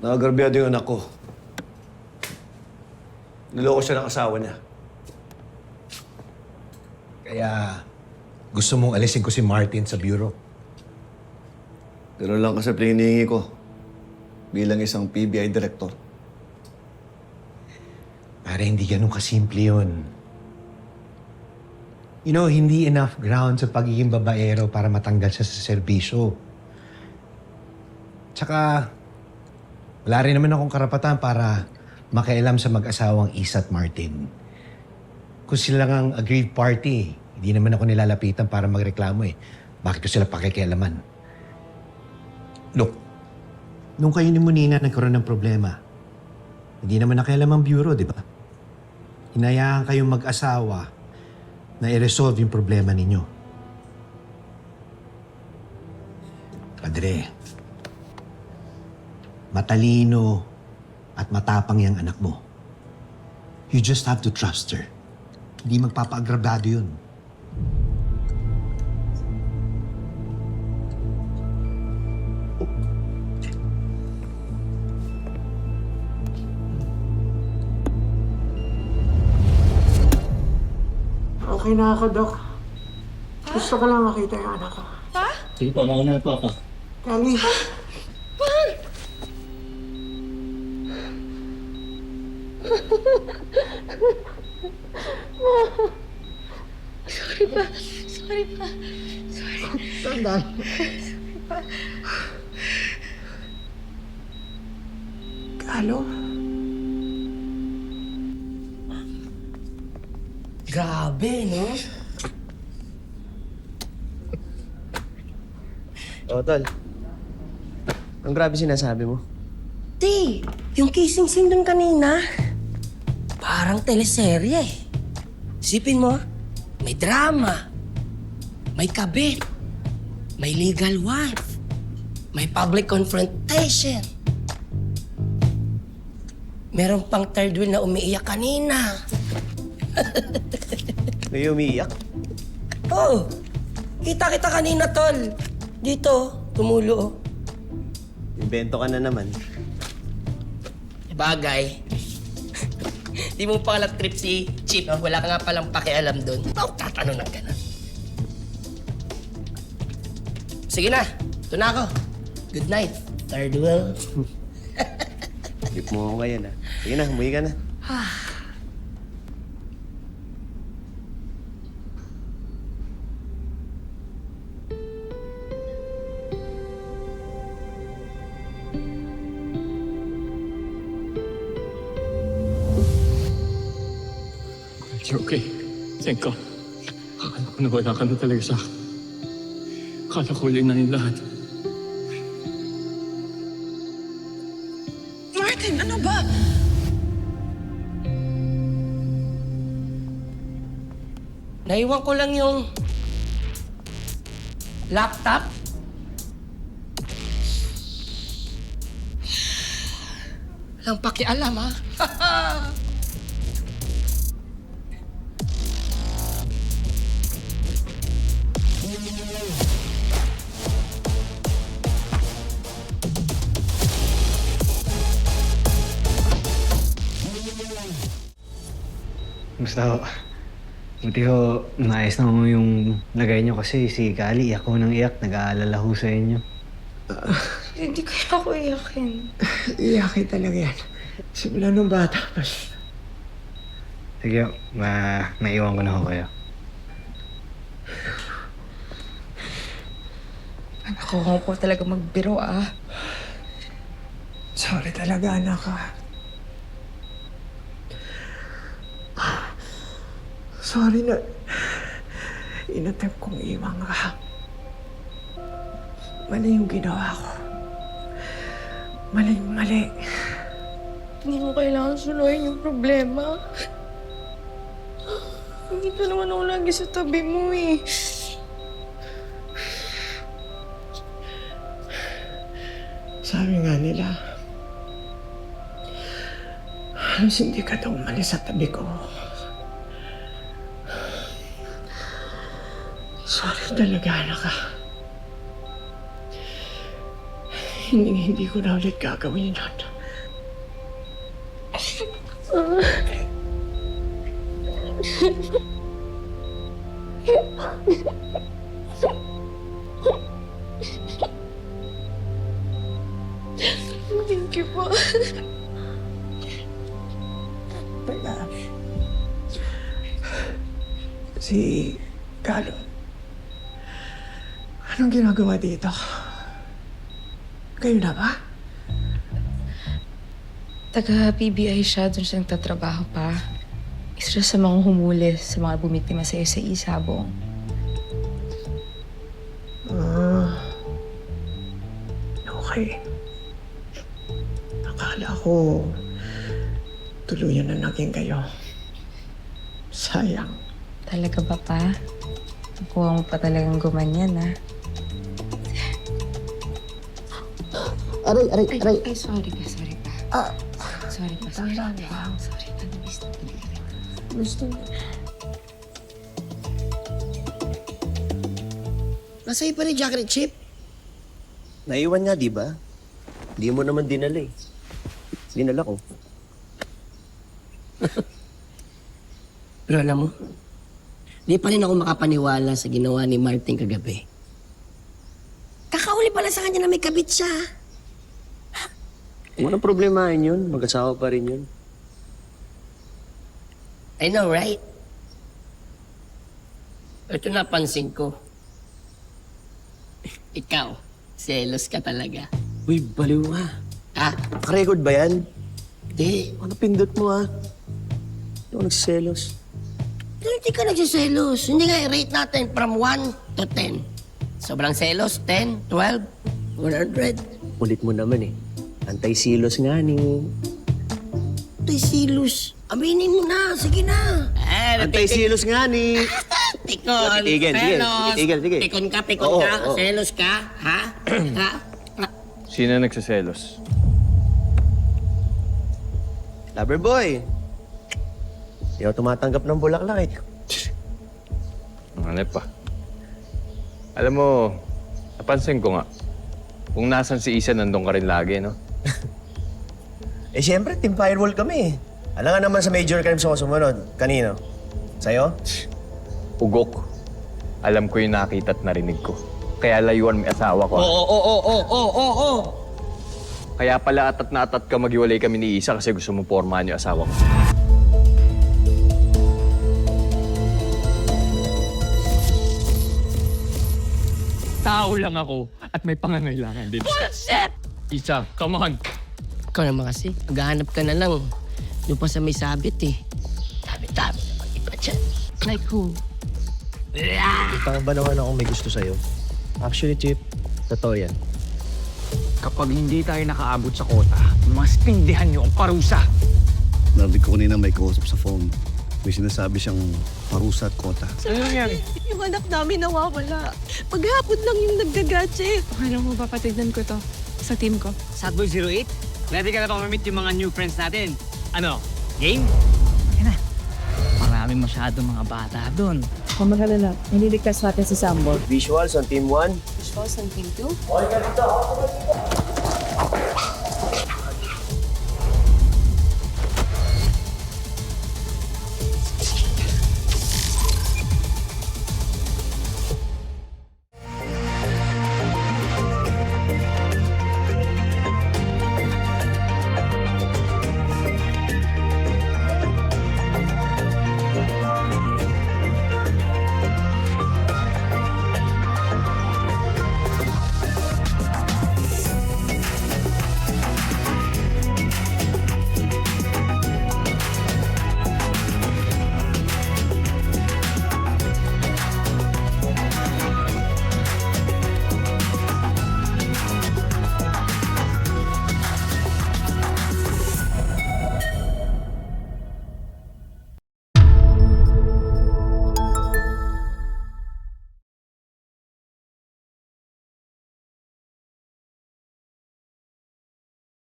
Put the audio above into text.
Nakagrabyado yung anak ko. Niloko siya ng asawa niya. Kaya gusto mong alisin ko si Martin sa bureau. Ganun lang kasi hinihingi ko bilang isang PBI director. Para hindi ganun kasimple yun. You know, hindi enough ground sa pagiging babaero para matanggal siya sa serbisyo. Tsaka, wala rin naman akong karapatan para makialam sa mag-asawang Isa at Martin. Kung sila ang aggrieved party, hindi naman ako nilalapitan para magreklamo eh. Bakit ko sila pakikialaman? Look, nung kayo ni Monina nagkaroon ng problema, hindi naman nakialam ang bureau, di ba? Hinayaan kayong mag-asawa na i-resolve yung problema ninyo. Padre, matalino at matapang yung anak mo. You just have to trust her. Hindi magpapaagrabado yun. Okay na ako, Dok. Gusto ko lang makita yung anak ko. Sige po, mauna po ako. Kali. Sorry pa. Sorry pa. Sorry. Sandal. Kalo? Grabe, no? O, Tol. Ang grabe sinasabi mo. Di, yung kissing scene dun kanina, parang teleserye eh. Isipin mo, may drama, may kabit, may legal wife, may public confrontation. Meron pang third wheel na umiiyak kanina. May umiiyak. Oh, kita-kita kanina, Tol. Dito, tumulo. Invento ka na naman. Bagay. Di mo pa kalat trip si Chip. Wala ka nga palang pakialam doon. Bakit tatanong ng ganun? Sige na. Ito na ako. Good night. Third wheel. Trip mo ako ngayon, ha? Sige na, umuwi ka na. You're okay. Thank God. Akala ko na wala ka na talaga sa akin. Akala ko huli na yung lahat. Martin, ano ba? Naiwan ko lang yung laptop. Walang pakialam, ha? Basta ho, buti ho, naayos na ho yung lagay niyo kasi si Kali, iyak ho ng iyak, nag-aalala ho sa inyo. Hindi kaya ako iyakin. Iyakin talaga yan. Simula nung bata pa. Sige ho, naiwan ko na ho kayo. Anak ko po talaga magbiro, ah. Sorry talaga, anak ka. Sorry na inattempt kong iwan ka. Mali yung ginawa ko. Mali. Hindi mo kailangan sunuhin yung problema. Hindi ka naman ako lagi sa tabi mo, eh. Sabi nga nila, halos hindi ka daw umalis sa tabi ko. Sorry talaga, anak ka. Hindi ko na ulit gagawin yun. Thank you po. Si Galo. Anong ginagawa dito? Kayo na ba? Taga-PBI siya, doon siya nagtatrabaho pa. Isa siya sa mga humuli sa mga bumiktima sa iyo sa Isabong. Okay. Akala ko tuluyan na naging kayo. Sayang. Talaga ba pa? Nakuha mo pa talagang gumanyan, ha? Aray. Ay, sorry pa. Sorry pa. Sorry pa. Sorry pa. Gusto mo? Nasa'yo pa rin jacket chip. Naiwan nga, di ba? Di mo naman dinala eh. Dinala ko. Pero alam mo, di pa rin ako makapaniwala sa ginawa ni Martin kagabi. Kakauli pala sa kanya na may kabit siya. Walang problemahin yun. Mag-asawa pa rin yun. I know, right? Ito napansin ko. Ikaw, selos ka talaga. Uy, baliw ka. Ha? Nakarecord ba yan? Di. Ano pindot mo ha? Hindi ako nagsiselos. Hindi ka nagsiselos. Hindi nga i-rate natin from 1 to 10. Sobrang selos, 10, 12, 100. Ulit mo naman eh. Antay-silos nga ni... Antay-silos. Aminin mo na. Sige na. Antay-silos nga ni... Tikon. Titigil, sige. Selos. Titigil, sige. Tikon ka. Oo, ka. oo. Selos ka. Ha? Ha? Sino nagsiselos? Lover boy. Hindi ako tumatanggap ng bulaklak eh. Ano pa? Alam mo, napansin ko nga, kung nasan si Isa, nandun ka rin lagi, no? Eh siyempre, team firewall kami eh. Alam nga naman sa major crimes ako sumunod. Kanino? Sa'yo? Ugok. Alam ko yung nakita at narinig ko. Kaya layuan may asawa ko. Oo. Kaya pala atat na atat ka maghiwalay kami ni Isa kasi gusto mo pormahan yung asawa ko. Tao lang ako at may pangangailangan din. Bullshit! Isa, come on. Ikaw naman kasi, maghahanap ka na lang. Yung pa sa may sabit eh. Dami-dami naman iba dyan. Like who? Ipang ba naman akong may gusto sa'yo? Actually, Chip, totoo yan. Kapag hindi tayo nakaabot sa kota, mas tindihan niyo ang parusa. Narinig ko kanina may kausap sa phone. May sinasabi siyang parusa at kota. Ano nangyari? Yung anak namin nawawala. Paghapon lang yung naggagatse. Okay lang mo ba patignan ko to sa team ko? Sadboy 08, ready ka na ba ma-meet yung mga new friends natin? Ano? Game? Yan na. Maraming masyadong mga bata doon. Kung mag-alala, nililigtas natin si Sambo. Visuals on Team 1. Visuals on team 2?